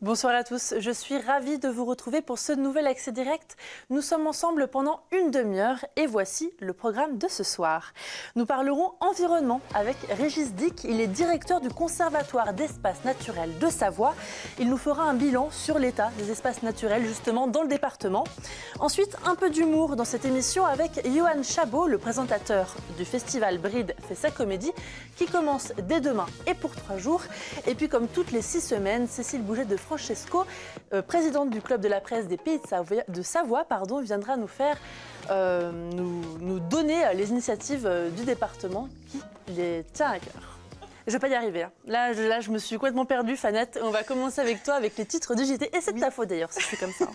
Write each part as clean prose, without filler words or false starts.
Bonsoir à tous, je suis ravie de vous retrouver pour ce nouvel accès direct. Nous sommes ensemble pendant une demi-heure et voici le programme de ce soir. Nous parlerons environnement avec Régis Dick, il est directeur du Conservatoire d'espaces naturels de Savoie. Il nous fera un bilan sur l'état des espaces naturels justement dans le département. Ensuite, un peu d'humour dans cette émission avec Johan Chabot, le présentateur du festival Bride fait sa comédie qui commence dès demain et pour 3 jours. Et puis comme toutes les 6 semaines, Cécile Bouget de Francesco, présidente du club de la presse des Pays de Savoie, viendra nous faire nous donner les initiatives du département qui les tient à cœur. Je vais pas y arriver. Hein. Là, je me suis complètement perdue, Fanette. On va commencer avec toi, avec les titres du JT. Et c'est de ta faute d'ailleurs, si je suis comme ça.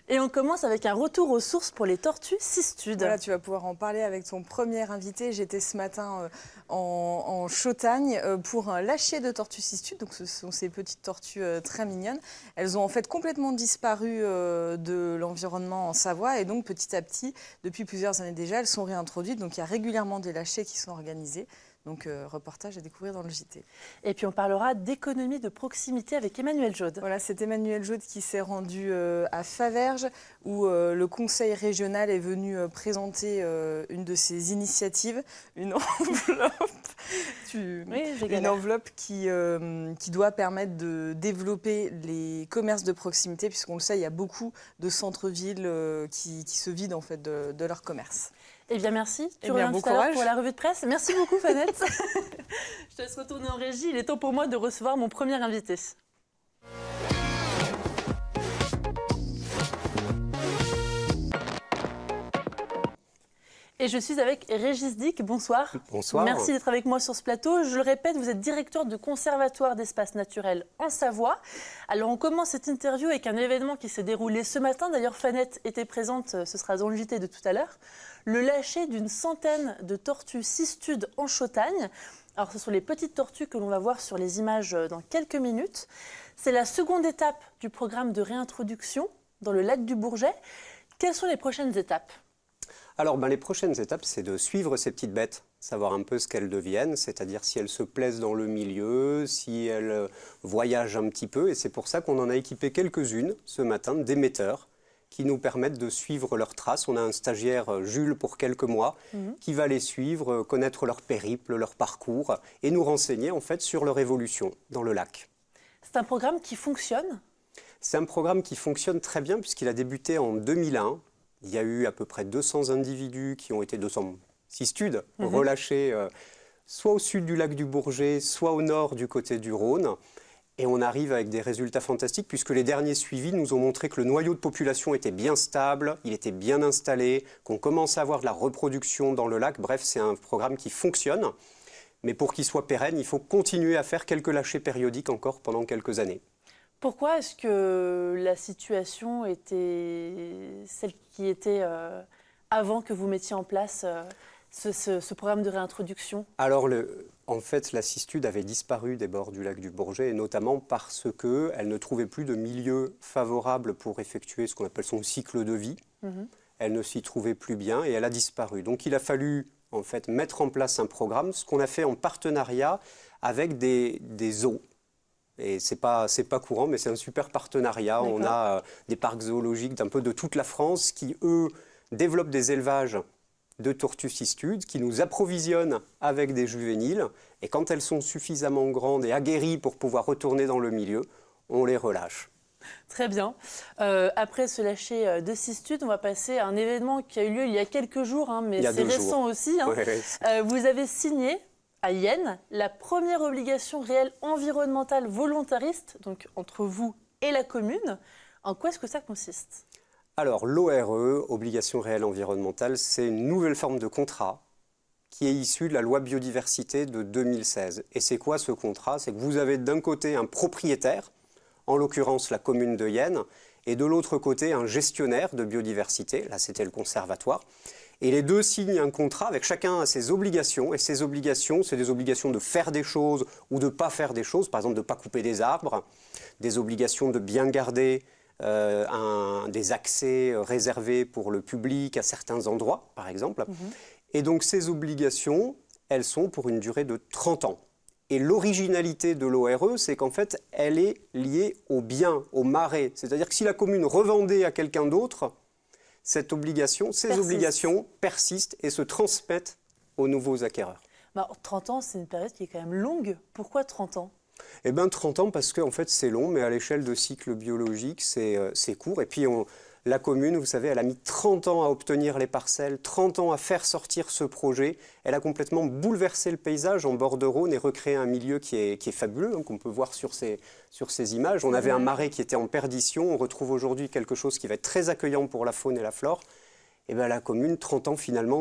Et on commence avec un retour aux sources pour les tortues cistudes. Voilà, tu vas pouvoir en parler avec ton premier invité. J'étais ce matin en Chautagne pour un lâcher de tortues cistudes. Donc, ce sont ces petites tortues très mignonnes. Elles ont en fait complètement disparu de l'environnement en Savoie. Et donc, petit à petit, depuis plusieurs années déjà, elles sont réintroduites. Donc, il y a régulièrement des lâchers qui sont organisés. Donc, reportage à découvrir dans le JT. Et puis, on parlera d'économie de proximité avec Emmanuel Jaude. Voilà, c'est Emmanuel Jaude qui s'est rendu à Faverges, où le conseil régional est venu présenter une de ses initiatives, une enveloppe qui doit permettre de développer les commerces de proximité, puisqu'on le sait, il y a beaucoup de centres-villes qui se vident en fait de leur commerce. Eh bien, merci. Tu reviens tout à l'heure pour la revue de presse. Merci beaucoup, Fanette. Je te laisse retourner en régie. Il est temps pour moi de recevoir mon premier invité. Et je suis avec Régis Dick. Bonsoir. Bonsoir. Merci d'être avec moi sur ce plateau. Je le répète, vous êtes directeur du Conservatoire d'espaces naturels en Savoie. Alors, on commence cette interview avec un événement qui s'est déroulé ce matin. D'ailleurs, Fanette était présente, ce sera dans le JT de tout à l'heure. Le lâcher d'une centaine de tortues cistudes en Chautagne. Alors, ce sont les petites tortues que l'on va voir sur les images dans quelques minutes. C'est la seconde étape du programme de réintroduction dans le lac du Bourget. Quelles sont les prochaines étapes ? Alors, les prochaines étapes, c'est de suivre ces petites bêtes, savoir un peu ce qu'elles deviennent, c'est-à-dire si elles se plaisent dans le milieu, si elles voyagent un petit peu. Et c'est pour ça qu'on en a équipé quelques-unes ce matin, d'émetteurs, qui nous permettent de suivre leurs traces. On a un stagiaire, Jules, pour quelques mois, qui va les suivre, connaître leur périple, leur parcours, et nous renseigner en fait sur leur évolution dans le lac. C'est un programme qui fonctionne ? C'est un programme qui fonctionne très bien puisqu'il a débuté en 2001. Il y a eu à peu près 200 individus qui ont été 200 cistudes relâchés soit au sud du lac du Bourget, soit au nord du côté du Rhône. Et on arrive avec des résultats fantastiques puisque les derniers suivis nous ont montré que le noyau de population était bien stable, il était bien installé, qu'on commence à avoir de la reproduction dans le lac. Bref, c'est un programme qui fonctionne. Mais pour qu'il soit pérenne, il faut continuer à faire quelques lâchers périodiques encore pendant quelques années. Pourquoi est-ce que la situation était celle qui était avant que vous mettiez en place ce programme de réintroduction ? Alors, en fait, la cistude avait disparu des bords du lac du Bourget, et notamment parce qu'elle ne trouvait plus de milieu favorable pour effectuer ce qu'on appelle son cycle de vie. Elle ne s'y trouvait plus bien et elle a disparu. Donc, il a fallu en fait mettre en place un programme, ce qu'on a fait en partenariat avec des zoos. Et c'est pas courant, mais c'est un super partenariat. On a des parcs zoologiques d'un peu de toute la France qui, eux, développent des élevages de tortues cistudes, qui nous approvisionnent avec des juvéniles. Et quand elles sont suffisamment grandes et aguerries pour pouvoir retourner dans le milieu, on les relâche. Très bien. Après ce lâcher de cistudes, on va passer à un événement qui a eu lieu il y a quelques jours, mais c'est récent aussi. Vous avez signé à Yenne, la première obligation réelle environnementale volontariste, donc entre vous et la commune. En quoi est-ce que ça consiste ? Alors, l'ORE, obligation réelle environnementale, c'est une nouvelle forme de contrat qui est issue de la loi biodiversité de 2016. Et c'est quoi ce contrat ? C'est que vous avez d'un côté un propriétaire, en l'occurrence la commune de Yenne, et de l'autre côté un gestionnaire de biodiversité, là c'était le conservatoire. Et les deux signent un contrat avec chacun ses obligations. Et ces obligations, c'est des obligations de faire des choses ou de ne pas faire des choses. Par exemple, de ne pas couper des arbres. Des obligations de bien garder des accès réservés pour le public à certains endroits, par exemple. Et donc, ces obligations, elles sont pour une durée de 30 ans. Et l'originalité de l'ORE, c'est qu'en fait, elle est liée au bien, au marais. C'est-à-dire que si la commune revendait à quelqu'un d'autre, ces obligations persistent et se transmettent aux nouveaux acquéreurs. 30 ans, c'est une période qui est quand même longue. Pourquoi 30 ans? Eh bien, 30 ans, parce qu'en fait, c'est long, mais à l'échelle de cycle biologique, c'est court. Et puis, la commune, vous savez, elle a mis 30 ans à obtenir les parcelles, 30 ans à faire sortir ce projet. Elle a complètement bouleversé le paysage en bord de Rhône et recréé un milieu qui est fabuleux, hein, qu'on peut voir sur ces images. On avait un marais qui était en perdition. On retrouve aujourd'hui quelque chose qui va être très accueillant pour la faune et la flore. Et bien, la commune, 30 ans, finalement,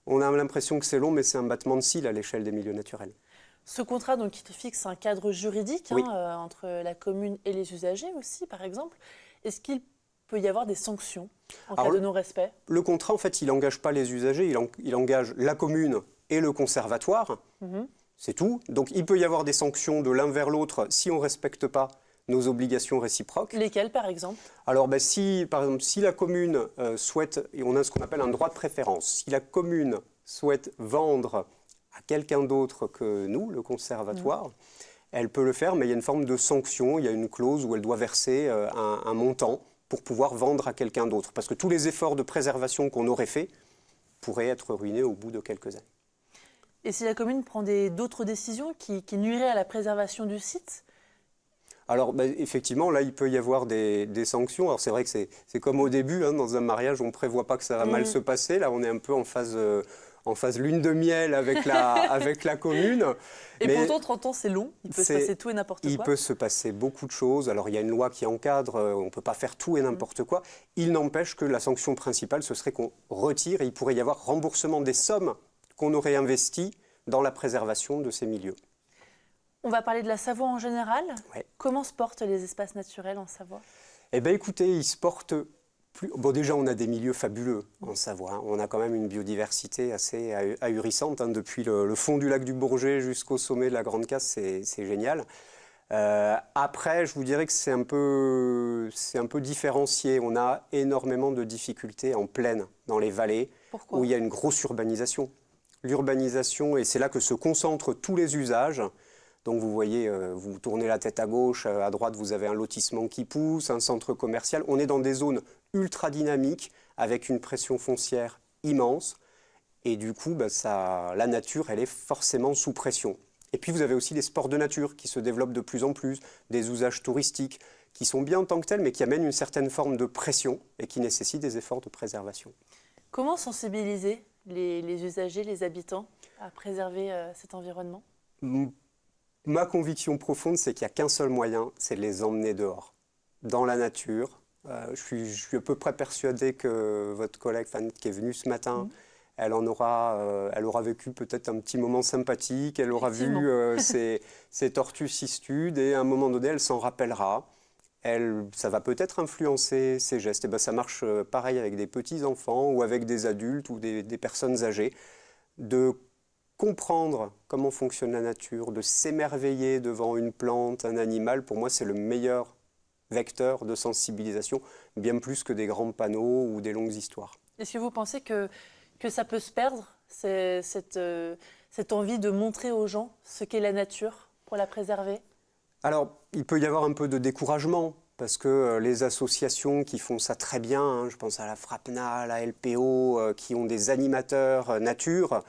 on a l'impression que c'est long, mais c'est un battement de cils à l'échelle des milieux naturels. Ce contrat, donc, qui te fixe un cadre juridique Oui. entre la commune et les usagers aussi, par exemple. Est-ce qu'il peut y avoir des sanctions en cas de non-respect? Le contrat, en fait, il n'engage pas les usagers, il engage la commune et le conservatoire. C'est tout. Donc, il peut y avoir des sanctions de l'un vers l'autre si on ne respecte pas nos obligations réciproques. Lesquelles, par exemple? Alors, si la commune souhaite, et on a ce qu'on appelle un droit de préférence, si la commune souhaite vendre à quelqu'un d'autre que nous, le conservatoire, elle peut le faire, mais il y a une forme de sanction, il y a une clause où elle doit verser un montant pour pouvoir vendre à quelqu'un d'autre. Parce que tous les efforts de préservation qu'on aurait faits pourraient être ruinés au bout de quelques années. Et si la commune prend d'autres décisions qui nuiraient à la préservation du site? Alors, effectivement, là, il peut y avoir des sanctions. Alors, c'est vrai que c'est comme au début, hein, dans un mariage, on ne prévoit pas que ça va mal se passer. Là, on est un peu en phase lune de miel avec la commune. Et pourtant, 30 ans, c'est long. Il peut se passer tout et n'importe quoi. Il peut se passer beaucoup de choses. Alors, il y a une loi qui encadre, on ne peut pas faire tout et n'importe quoi. Il n'empêche que la sanction principale, ce serait qu'on retire, et il pourrait y avoir remboursement des sommes qu'on aurait investies dans la préservation de ces milieux. On va parler de la Savoie en général. Ouais. Comment se portent les espaces naturels en Savoie? Eh bien, écoutez, ils se portent plus... Bon, déjà, on a des milieux fabuleux en Savoie. Hein. On a quand même une biodiversité assez ahurissante. Hein. Depuis le fond du lac du Bourget jusqu'au sommet de la Grande Casse, c'est génial. Après, je vous dirais que c'est un peu différencié. On a énormément de difficultés en plaine, dans les vallées, Pourquoi? où il y a une grosse urbanisation. L'urbanisation, et c'est là que se concentrent tous les usages. Donc vous voyez, vous tournez la tête à gauche, à droite vous avez un lotissement qui pousse, un centre commercial. On est dans des zones ultra dynamiques avec une pression foncière immense. Et du coup, la nature, elle est forcément sous pression. Et puis vous avez aussi les sports de nature qui se développent de plus en plus, des usages touristiques qui sont bien en tant que tels, mais qui amènent une certaine forme de pression et qui nécessitent des efforts de préservation. Comment sensibiliser les usagers, les habitants à préserver cet environnement? Ma conviction profonde, c'est qu'il n'y a qu'un seul moyen, c'est de les emmener dehors, dans la nature. Je suis à peu près persuadé que votre collègue qui est venue ce matin, elle aura vécu peut-être un petit moment sympathique, elle aura vu ces tortues cistudes et à un moment donné, elle s'en rappellera. Ça va peut-être influencer ses gestes. Et ça marche pareil avec des petits-enfants ou avec des adultes ou des personnes âgées, de comprendre comment fonctionne la nature, de s'émerveiller devant une plante, un animal. Pour moi, c'est le meilleur vecteur de sensibilisation, bien plus que des grands panneaux ou des longues histoires. Est-ce que vous pensez que ça peut se perdre, cette envie de montrer aux gens ce qu'est la nature pour la préserver? Alors, il peut y avoir un peu de découragement, parce que les associations qui font ça très bien, hein, je pense à la FRAPNA, à la LPO, qui ont des animateurs nature,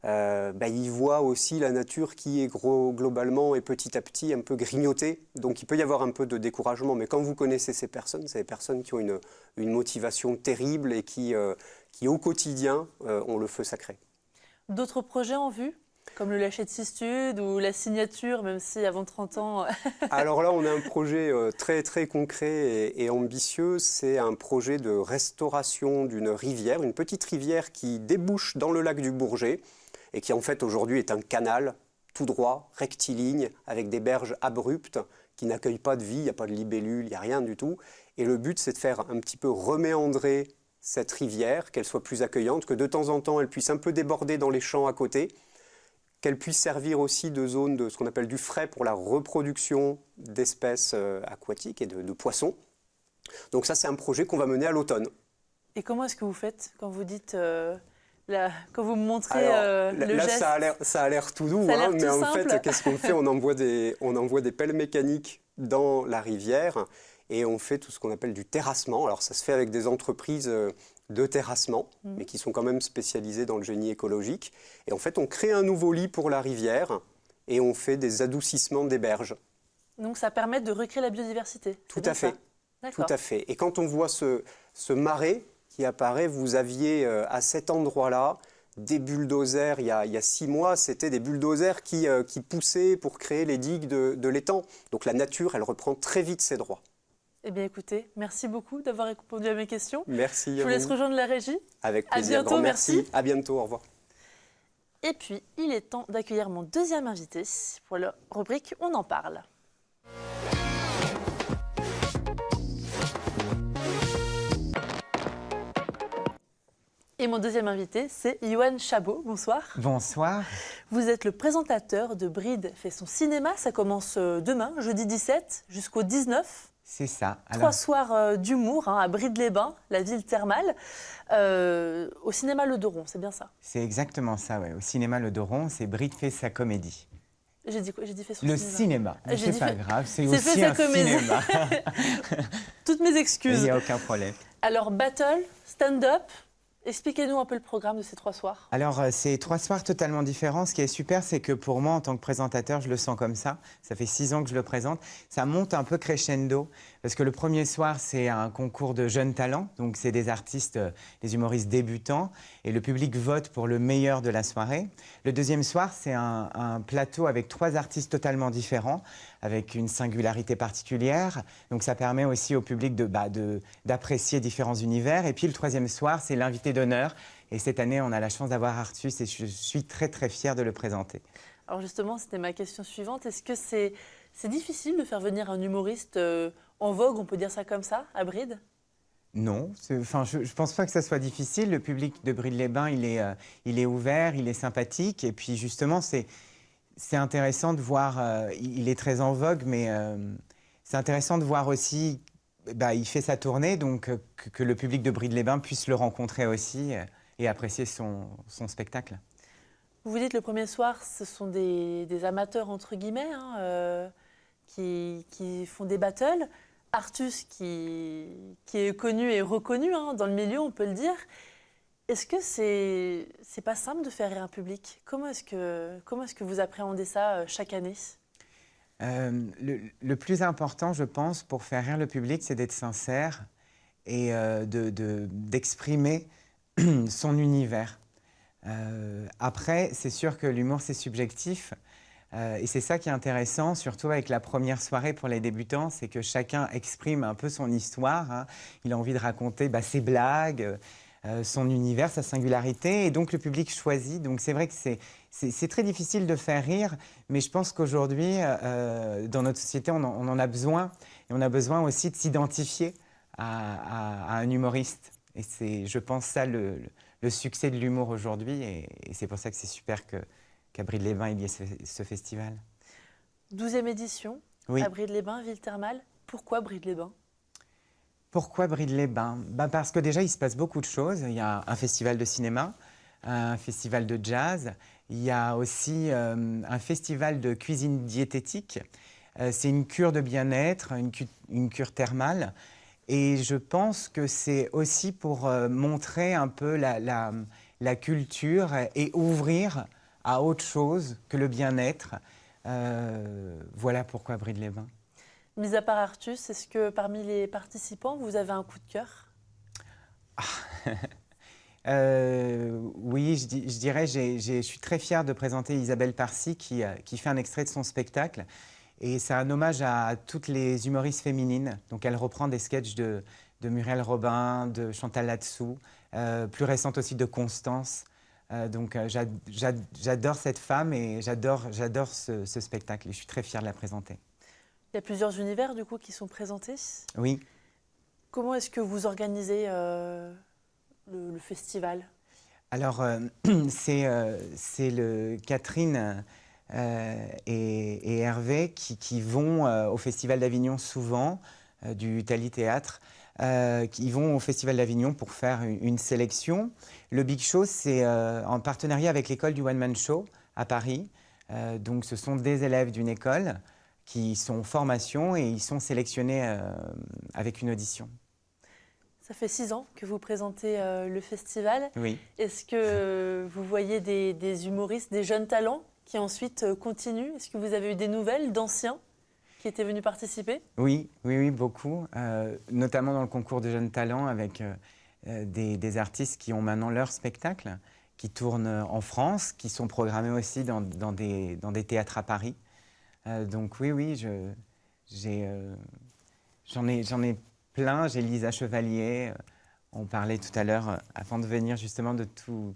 ils voient aussi la nature qui est globalement et petit à petit un peu grignotée. Donc il peut y avoir un peu de découragement. Mais quand vous connaissez ces personnes, c'est des personnes qui ont une motivation terrible et qui au quotidien ont le feu sacré. D'autres projets en vue, comme le lâcher de cistude ou la signature, même si avant 30 ans... Alors là, on a un projet très très concret et ambitieux. C'est un projet de restauration d'une rivière, une petite rivière qui débouche dans le lac du Bourget et qui en fait aujourd'hui est un canal tout droit, rectiligne, avec des berges abruptes qui n'accueillent pas de vie, il n'y a pas de libellules, il n'y a rien du tout. Et le but, c'est de faire un petit peu reméandrer cette rivière, qu'elle soit plus accueillante, que de temps en temps, elle puisse un peu déborder dans les champs à côté, qu'elle puisse servir aussi de zone de ce qu'on appelle du frais pour la reproduction d'espèces aquatiques et de poissons. Donc ça, c'est un projet qu'on va mener à l'automne. Et comment est-ce que vous faites quand vous dites Là, quand vous me montrez Alors, le là, geste. ça a l'air tout doux, Ça a l'air mais tout en simple. fait, qu'est-ce qu'on fait? On envoie des pelles mécaniques dans la rivière et on fait tout ce qu'on appelle du terrassement. Alors, ça se fait avec des entreprises de terrassement, mais qui sont quand même spécialisées dans le génie écologique. Et en fait, on crée un nouveau lit pour la rivière et on fait des adoucissements des berges. Donc ça permet de recréer la biodiversité. Tout à fait. Tout à fait. Et quand on voit ce marais qui apparaît, vous aviez à cet endroit-là des bulldozers. Il y a 6 mois, c'était des bulldozers qui poussaient pour créer les digues de l'étang. Donc la nature, elle reprend très vite ses droits. Eh bien écoutez, merci beaucoup d'avoir répondu à mes questions. Merci. Je vous laisse rejoindre la régie. Avec plaisir. À bientôt, merci. À bientôt, au revoir. Et puis, il est temps d'accueillir mon deuxième invité pour la rubrique On en parle. Et mon deuxième invité, c'est Yoann Chabot. Bonsoir. Bonsoir. Vous êtes le présentateur de Bride fait son cinéma. Ça commence demain, jeudi 17, jusqu'au 19. C'est ça. 3 soirs d'humour à Bride-les-Bains, la ville thermale, au cinéma Le Doron, c'est bien ça? C'est exactement ça, ouais. Au cinéma Le Doron, c'est Bride fait sa comédie. J'ai dit quoi? J'ai dit fait son Le cinéma. cinéma. Mais J'ai c'est pas dit grave, c'est fait aussi sa un comédie. cinéma. Toutes mes Il excuses. n'y a aucun problème. Alors, battle, stand-up, expliquez-nous un peu le programme de ces 3 soirs. Alors, c'est 3 soirs totalement différents. Ce qui est super, c'est que pour moi, en tant que présentateur, je le sens comme ça. Ça fait 6 ans que je le présente. Ça monte un peu crescendo. Parce que le premier soir, c'est un concours de jeunes talents. Donc, c'est des artistes, des humoristes débutants. Et le public vote pour le meilleur de la soirée. Le deuxième soir, c'est un plateau avec 3 artistes totalement différents, avec une singularité particulière. Donc, ça permet aussi au public d'apprécier différents univers. Et puis, le troisième soir, c'est l'invité d'honneur. Et cette année, on a la chance d'avoir Artus et je suis très, très fière de le présenter. Alors justement, c'était ma question suivante. Est-ce que c'est difficile de faire venir un humoriste en vogue, on peut dire ça comme ça, à Bride? Non, je ne pense pas que ça soit difficile. Le public de Bride-les-Bains, il est ouvert, il est sympathique. Et puis justement, c'est intéressant de voir, il est très en vogue, mais c'est intéressant de voir aussi, il fait sa tournée, donc que le public de Bride-les-Bains puisse le rencontrer aussi et apprécier son spectacle. Vous dites le premier soir, ce sont des amateurs, entre guillemets, qui font des battles. Artus, qui est connu et reconnu dans le milieu, on peut le dire. Est-ce que c'est pas simple de faire rire un public? Comment est-ce que vous appréhendez ça chaque année? Le plus important, je pense, pour faire rire le public, c'est d'être sincère et d'exprimer son univers. Après, c'est sûr que l'humour, c'est subjectif. Et c'est ça qui est intéressant, surtout avec la première soirée pour les débutants, c'est que chacun exprime un peu son histoire. Il a envie de raconter ses blagues, son univers, sa singularité, et donc le public choisit. Donc c'est vrai que c'est très difficile de faire rire, mais je pense qu'aujourd'hui, dans notre société, on en a besoin. Et on a besoin aussi de s'identifier à un humoriste. Et c'est, je pense, ça le succès de l'humour aujourd'hui. Et c'est pour ça que c'est super qu'à Bride-les-Bains, il y ait ce festival. 12e édition, oui. À Bride-les-Bains, ville thermale. Pourquoi Bride-les-Bains? Pourquoi Bride-les-Bains? Parce que déjà, il se passe beaucoup de choses. Il y a un festival de cinéma, un festival de jazz. Il y a aussi un festival de cuisine diététique. C'est une cure de bien-être, une cure thermale. Et je pense que c'est aussi pour montrer un peu la culture et ouvrir à autre chose que le bien-être. Voilà pourquoi Bride-les-Bains. Mis à part Artus, est-ce que parmi les participants, vous avez un coup de cœur? Oui, je dirais, je suis très fière de présenter Isabelle Parcy qui fait un extrait de son spectacle. Et c'est un hommage à toutes les humoristes féminines. Donc elle reprend des sketchs de Muriel Robin, de Chantal Latsou, plus récente aussi de Constance. Donc j'adore cette femme et j'adore ce spectacle. Et je suis très fière de la présenter. Il y a plusieurs univers du coup qui sont présentés. Oui. Comment est-ce que vous organisez le festival? Alors c'est Catherine et Hervé qui vont au Festival d'Avignon souvent. du Thalie Théâtre, qui vont au Festival d'Avignon pour faire une sélection. Le Big Show, c'est en partenariat avec l'école du One Man Show à Paris. Donc ce sont des élèves d'une école qui sont en formation et ils sont sélectionnés avec une audition. Ça fait 6 ans que vous présentez le festival. Oui. Est-ce que vous voyez des humoristes, des jeunes talents qui ensuite continuent? Est-ce que vous avez eu des nouvelles d'anciens qui étaient venus participer? Oui, beaucoup. Notamment dans le concours de jeunes talents avec des artistes qui ont maintenant leur spectacle, qui tournent en France, qui sont programmés aussi dans des théâtres à Paris. Donc oui, j'en ai plein. J'ai Lisa Chevalier. On parlait tout à l'heure, avant de venir justement, de tous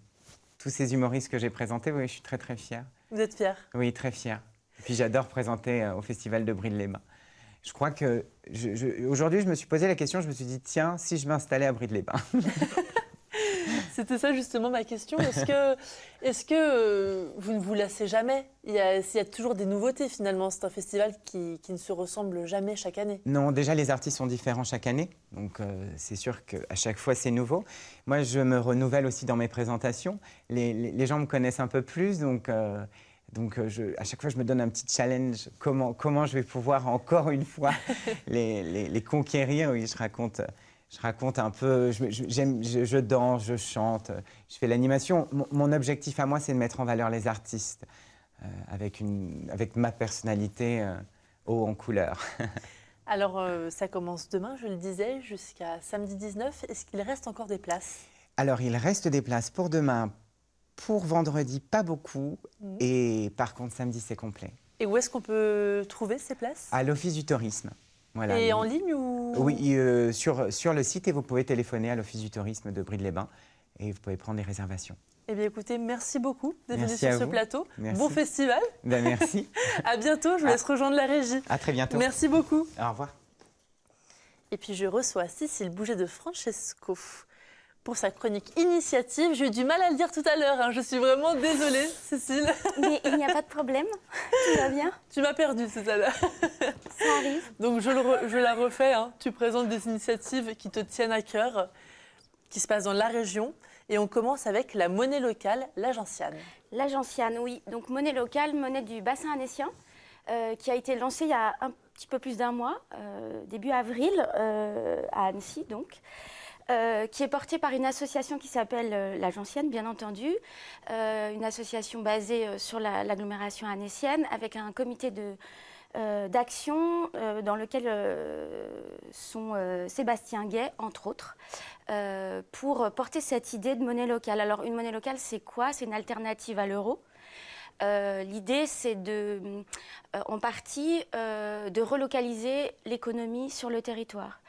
ces humoristes que j'ai présentés. Oui, je suis très très fière. Vous êtes fiers? Oui, très fière. Et puis j'adore présenter au Festival de Bride-les-Bains. Je crois que aujourd'hui, je me suis posé la question, je me suis dit, tiens, si je m'installais à Bride-les-Bains. C'était ça justement ma question. Est-ce que vous ne vous lassez jamais? Il y a toujours des nouveautés finalement. C'est un festival qui ne se ressemble jamais chaque année. Non, déjà les artistes sont différents chaque année. Donc c'est sûr qu'à chaque fois c'est nouveau. Moi je me renouvelle aussi dans mes présentations. Les gens me connaissent un peu plus. Donc à chaque fois je me donne un petit challenge. Comment je vais pouvoir encore une fois les conquérir? Oui, je raconte un peu, je danse, je chante, je fais l'animation. Mon objectif à moi, c'est de mettre en valeur les artistes avec ma personnalité haut en couleur. Alors, ça commence demain, je le disais, jusqu'à samedi 19. Est-ce qu'il reste encore des places? Alors, il reste des places pour demain, pour vendredi, pas beaucoup. Et par contre, samedi, c'est complet. Et où est-ce qu'on peut trouver ces places? À l'Office du tourisme. Voilà. Et en ligne ou? Oui, sur le site, et vous pouvez téléphoner à l'Office du tourisme de Bride-les-Bains et vous pouvez prendre des réservations. Eh bien écoutez, merci beaucoup d'être venu Merci sur à ce vous. plateau. Merci. Bon festival. Ben, merci. À bientôt, je vous laisse rejoindre la régie. À très bientôt. Merci beaucoup. Au revoir. Et puis je reçois Cécile Bouget de Francesco pour sa chronique initiative. J'ai eu du mal à le dire tout à l'heure, hein. Je suis vraiment désolée, Cécile. Mais il n'y a pas de problème, tout va bien, Tu m'as perdue tout à l'heure. ça arrive. Donc je la refais, hein. Tu présentes des initiatives qui te tiennent à cœur, qui se passent dans la région. Et on commence avec la monnaie locale, la gentiane. La gentiane, oui. Donc monnaie locale, monnaie du bassin annécien, qui a été lancée il y a un petit peu plus d'un mois, début avril, à Annecy donc. Qui est portée par une association qui s'appelle La Gentiane, bien entendu, une association basée sur l'agglomération annécienne, avec un comité d'action dans lequel sont Sébastien Gay, entre autres, pour porter cette idée de monnaie locale. Alors, une monnaie locale, c'est quoi? C'est une alternative à l'euro. L'idée, c'est en partie de relocaliser l'économie sur le territoire.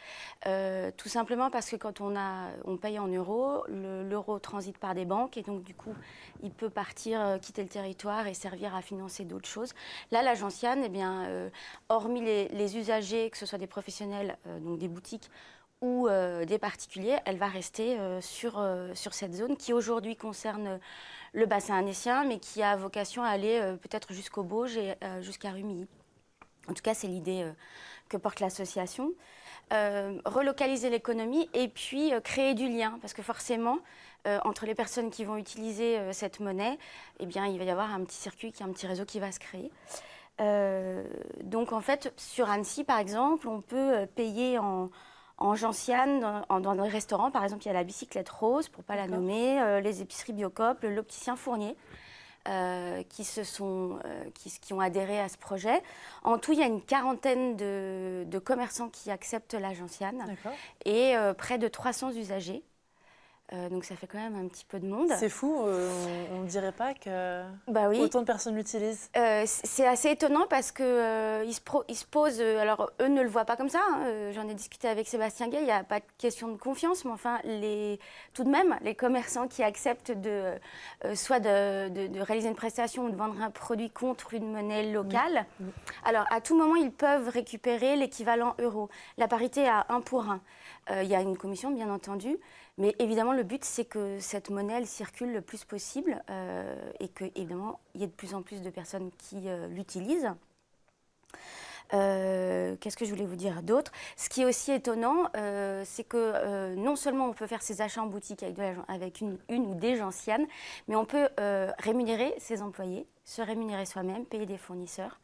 Tout simplement parce que quand on paye en euros, l'euro transite par des banques et donc du coup, il peut partir, quitter le territoire et servir à financer d'autres choses. Là, la gentiane, eh bien, hormis les usagers, que ce soit des professionnels, donc des boutiques, ou des particuliers, elle va rester sur cette zone qui aujourd'hui concerne le bassin annécien, mais qui a vocation à aller peut-être jusqu'au Bauge et jusqu'à Rumilly. En tout cas, c'est l'idée que porte l'association. Relocaliser l'économie et puis créer du lien, parce que forcément, entre les personnes qui vont utiliser cette monnaie, eh bien, il va y avoir un petit circuit, un petit réseau qui va se créer. Donc en fait, sur Annecy, par exemple, on peut payer en gentiane, dans des restaurants, par exemple, il y a la bicyclette rose, pour ne pas la nommer, les épiceries Biocop, l'opticien Fournier, qui ont adhéré à ce projet. En tout, il y a une quarantaine de commerçants qui acceptent la gentiane et près de 300 usagers. Donc ça fait quand même un petit peu de monde. C'est fou, on ne dirait pas que oui. Autant de personnes l'utilisent. C'est assez étonnant parce qu'ils se posent, alors eux ne le voient pas comme ça, hein. J'en ai discuté avec Sébastien Gay, il n'y a pas de question de confiance, mais enfin tout de même, les commerçants qui acceptent soit de réaliser une prestation ou de vendre un produit contre une monnaie locale, alors à tout moment ils peuvent récupérer l'équivalent euro. La parité à 1 pour 1. Il y a une commission bien entendu, mais évidemment le but c'est que cette monnaie elle circule le plus possible et que évidemment il y ait de plus en plus de personnes qui l'utilisent. Qu'est-ce que je voulais vous dire d'autre? Ce qui est aussi étonnant, c'est que non seulement on peut faire ses achats en boutique avec une ou des gentianes, mais on peut rémunérer ses employés, se rémunérer soi-même, payer des fournisseurs.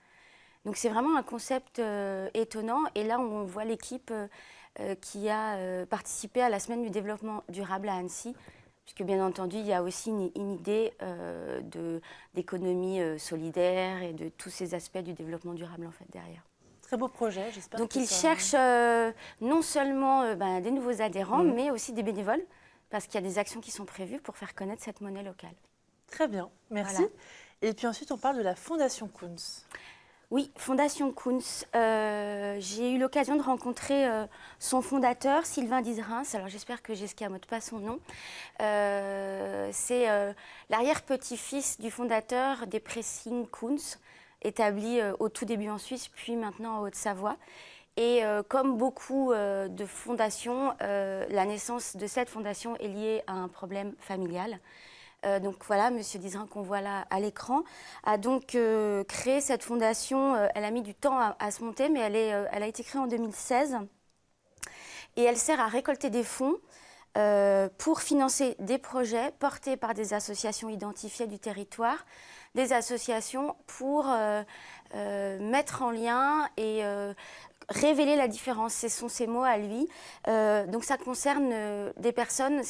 Donc c'est vraiment un concept étonnant. Et là, on voit l'équipe qui a participé à la semaine du développement durable à Annecy, puisque bien entendu, il y a aussi une idée d'économie solidaire et de tous ces aspects du développement durable en fait derrière. Très beau projet, j'espère. Donc ils cherchent non seulement des nouveaux adhérents, mais aussi des bénévoles, parce qu'il y a des actions qui sont prévues pour faire connaître cette monnaie locale. Très bien, merci. Voilà. Et puis ensuite, on parle de la Fondation Kunz. Oui, Fondation Kunz. J'ai eu l'occasion de rencontrer son fondateur, Sylvain Dizerins. Alors j'espère que j'escamote pas son nom. C'est l'arrière-petit-fils du fondateur des pressings Kunz, établi au tout début en Suisse, puis maintenant en Haute-Savoie. Et comme beaucoup de fondations, la naissance de cette fondation est liée à un problème familial. Donc voilà, Monsieur Dizerins qu'on voit là à l'écran a donc créé cette fondation. Elle a mis du temps à se monter, mais elle a été créée en 2016 et elle sert à récolter des fonds pour financer des projets portés par des associations identifiées du territoire, des associations pour mettre en lien et révéler la différence. Ce sont ses mots à lui. Donc ça concerne des personnes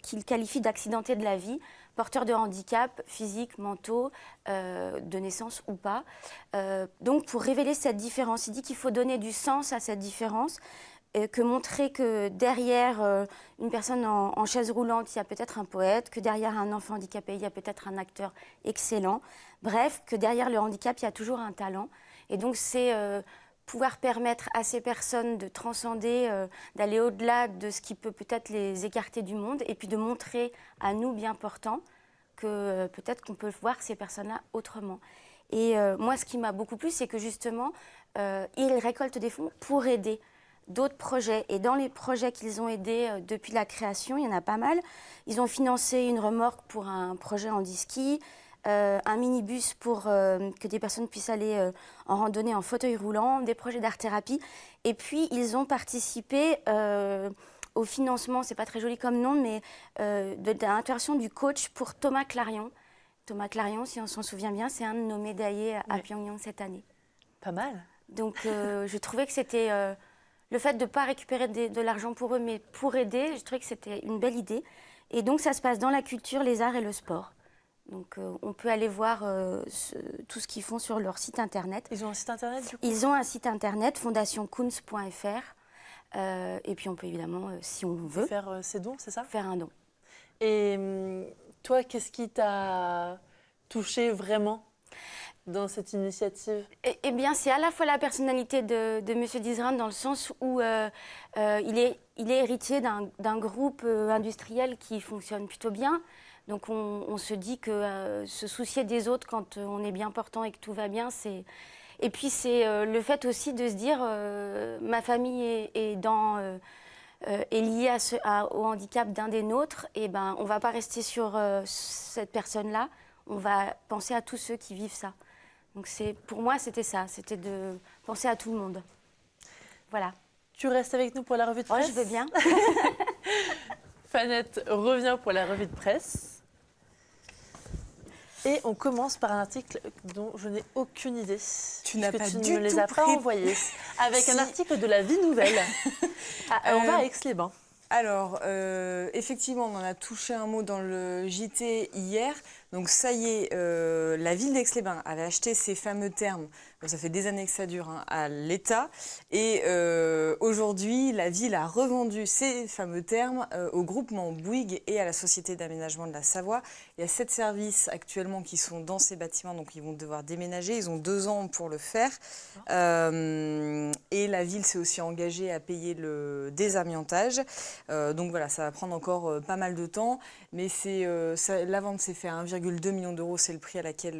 qu'il qualifie d'accidentées de la vie, porteurs de handicap physiques, mentaux, de naissance ou pas. Donc pour révéler cette différence, il dit qu'il faut donner du sens à cette différence, que montrer que derrière une personne en chaise roulante, il y a peut-être un poète, que derrière un enfant handicapé, il y a peut-être un acteur excellent. Bref, que derrière le handicap, il y a toujours un talent. Et donc c'est pouvoir permettre à ces personnes de transcender, d'aller au-delà de ce qui peut peut-être les écarter du monde, et puis de montrer à nous, bien portants, que peut-être qu'on peut voir ces personnes-là autrement. Et moi, ce qui m'a beaucoup plu, c'est que justement, ils récoltent des fonds pour aider d'autres projets. Et dans les projets qu'ils ont aidés depuis la création, il y en a pas mal. Ils ont financé une remorque pour un projet handi-ski, un minibus pour que des personnes puissent aller en randonnée en fauteuil roulant, des projets d'art-thérapie. Et puis, ils ont participé au financement, c'est pas très joli comme nom, mais de l'intervention du coach pour Thomas Clarion. Thomas Clarion, si on s'en souvient bien, c'est un de nos médaillés à Pyongyang cette année. Pas mal. Donc, je trouvais que c'était le fait de ne pas récupérer de l'argent pour eux, mais pour aider, je trouvais que c'était une belle idée. Et donc, ça se passe dans la culture, les arts et le sport. Donc, on peut aller voir tout ce qu'ils font sur leur site internet. Ils ont un site internet du coup? Ils ont un site internet, fondationkunz.fr. Et puis, on peut évidemment, si on veut, Faire ses dons, c'est ça? faire un don. Et toi, qu'est-ce qui t'a touché vraiment dans cette initiative? Eh bien, c'est à la fois la personnalité de M. Dizerins dans le sens où il est héritier d'un groupe industriel qui fonctionne plutôt bien. Donc, on se dit que se soucier des autres quand on est bien portant et que tout va bien, c'est... Et puis, c'est le fait aussi de se dire ma famille est liée au handicap d'un des nôtres. Et ben, on ne va pas rester sur cette personne-là. On va penser à tous ceux qui vivent ça. Donc, pour moi, c'était ça. C'était de penser à tout le monde. Voilà. Tu restes avec nous pour la revue de presse? Je veux bien. Fanette revient pour la revue de presse. Et on commence par un article dont je n'ai aucune idée. Tu n'as pas tu du ne me les tout as pas envoyés. Avec un article de la Vie Nouvelle. On va à Aix-les-Bains. Alors, effectivement, on en a touché un mot dans le JT hier. Donc ça y est, la ville d'Aix-les-Bains avait acheté ces fameux termes, ça fait des années que ça dure, à l'État. Et aujourd'hui, la ville a revendu ces fameux termes au groupement Bouygues et à la Société d'aménagement de la Savoie. Il y a 7 services actuellement qui sont dans ces bâtiments, donc ils vont devoir déménager. Ils ont 2 ans pour le faire. Et la ville s'est aussi engagée à payer le désamiantage. Donc voilà, ça va prendre encore pas mal de temps. Mais la vente s'est faite à 1,2 million d'euros, c'est le prix à laquelle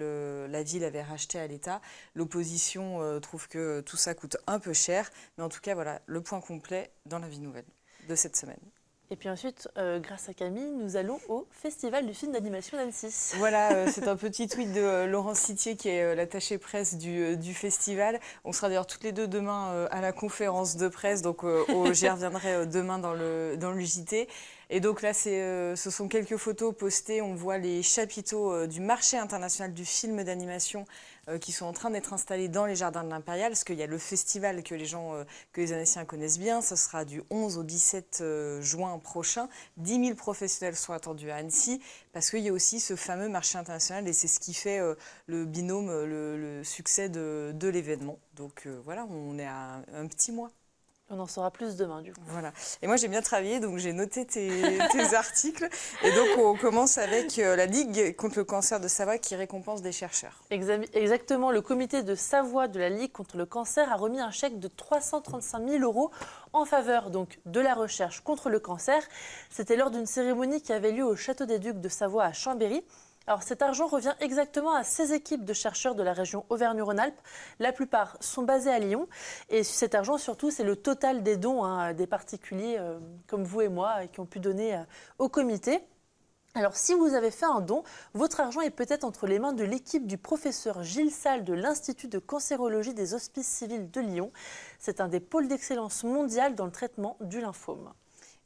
la ville avait racheté à l'État. L'opposition trouve que tout ça coûte un peu cher. Mais en tout cas, voilà, le point complet dans la Vie Nouvelle de cette semaine. Et puis ensuite, grâce à Camille, nous allons au Festival du film d'animation d'Annecy. Voilà, c'est un petit tweet de Laurence Citier qui est l'attachée presse du festival. On sera d'ailleurs toutes les deux demain à la conférence de presse, donc j'y reviendrai demain dans le JT. Et donc là, ce sont quelques photos postées. On voit les chapiteaux du marché international du film d'animation qui sont en train d'être installés dans les jardins de l'Impérial, parce qu'il y a le festival que les Annéciens connaissent bien. Ce sera du 11 au 17 juin prochain. 10 000 professionnels sont attendus à Annecy, parce qu'il y a aussi ce fameux marché international, et c'est ce qui fait le binôme, le succès de l'événement. Donc voilà, on est à un petit mois. On en saura plus demain, du coup. Voilà. Et moi, j'ai bien travaillé, donc j'ai noté tes articles. Et donc, on commence avec la Ligue contre le cancer de Savoie qui récompense des chercheurs. Exactement. Le comité de Savoie de la Ligue contre le cancer a remis un chèque de 335 000 € en faveur donc, de la recherche contre le cancer. C'était lors d'une cérémonie qui avait lieu au Château des Ducs de Savoie à Chambéry. Alors cet argent revient exactement à 16 équipes de chercheurs de la région Auvergne-Rhône-Alpes. La plupart sont basés à Lyon. Et cet argent, surtout, c'est le total des dons des particuliers comme vous et moi qui ont pu donner au comité. Alors si vous avez fait un don, votre argent est peut-être entre les mains de l'équipe du professeur Gilles Salles de l'Institut de cancérologie des Hospices civils de Lyon. C'est un des pôles d'excellence mondial dans le traitement du lymphome.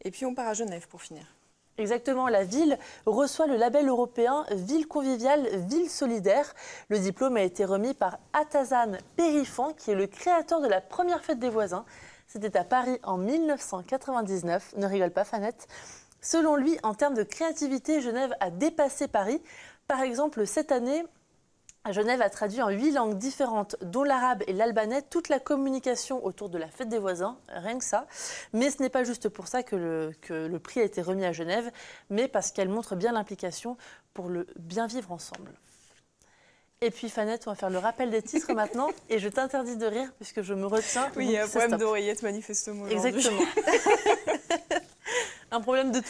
Et puis on part à Genève pour finir. Exactement, la ville reçoit le label européen Ville conviviale, Ville solidaire. Le diplôme a été remis par Atazan Périfan, qui est le créateur de la première fête des voisins. C'était à Paris en 1999. Ne rigole pas, Fanette. Selon lui, en termes de créativité, Genève a dépassé Paris. Par exemple, cette année, Genève a traduit en 8 langues différentes, dont l'arabe et l'albanais, toute la communication autour de la fête des voisins, rien que ça. Mais ce n'est pas juste pour ça que le prix a été remis à Genève, mais parce qu'elle montre bien l'implication pour le bien vivre ensemble. Et puis Fanette, on va faire le rappel des titres maintenant, et je t'interdis de rire puisque je me retiens. Oui, il y a un problème d'oreillette manifestement aujourd'hui. Exactement. Un problème de tout.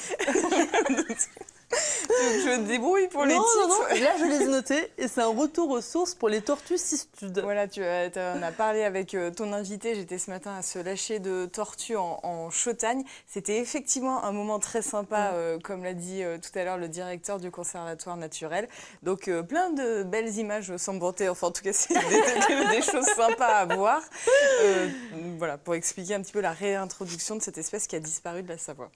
Je me débrouille pour les titres. Non, là je les ai notés et c'est un retour aux sources pour les tortues cistudes. Voilà, on a parlé avec ton invité, j'étais ce matin à se lâcher de tortues en Chautagne. C'était effectivement un moment très sympa, comme l'a dit tout à l'heure le directeur du Conservatoire naturel. Donc plein de belles images semblantes, enfin en tout cas c'est des choses sympas à voir. Voilà, pour expliquer un petit peu la réintroduction de cette espèce qui a disparu de la Savoie.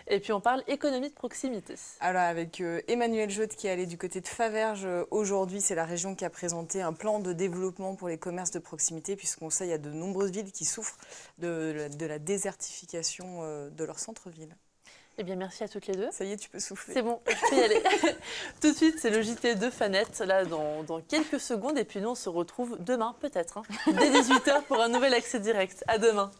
Et puis on parle économie de proximité. Alors avec Emmanuel Jotte qui est allé du côté de Faverges aujourd'hui, c'est la région qui a présenté un plan de développement pour les commerces de proximité, puisqu'on sait qu'il y a de nombreuses villes qui souffrent de la désertification de leur centre-ville. Eh bien, merci à toutes les deux. Ça y est, tu peux souffler. C'est bon, je peux y aller. Tout de suite, c'est le JT de Fanette, là, dans quelques secondes. Et puis nous, on se retrouve dès 18h pour un nouvel accès direct. À demain.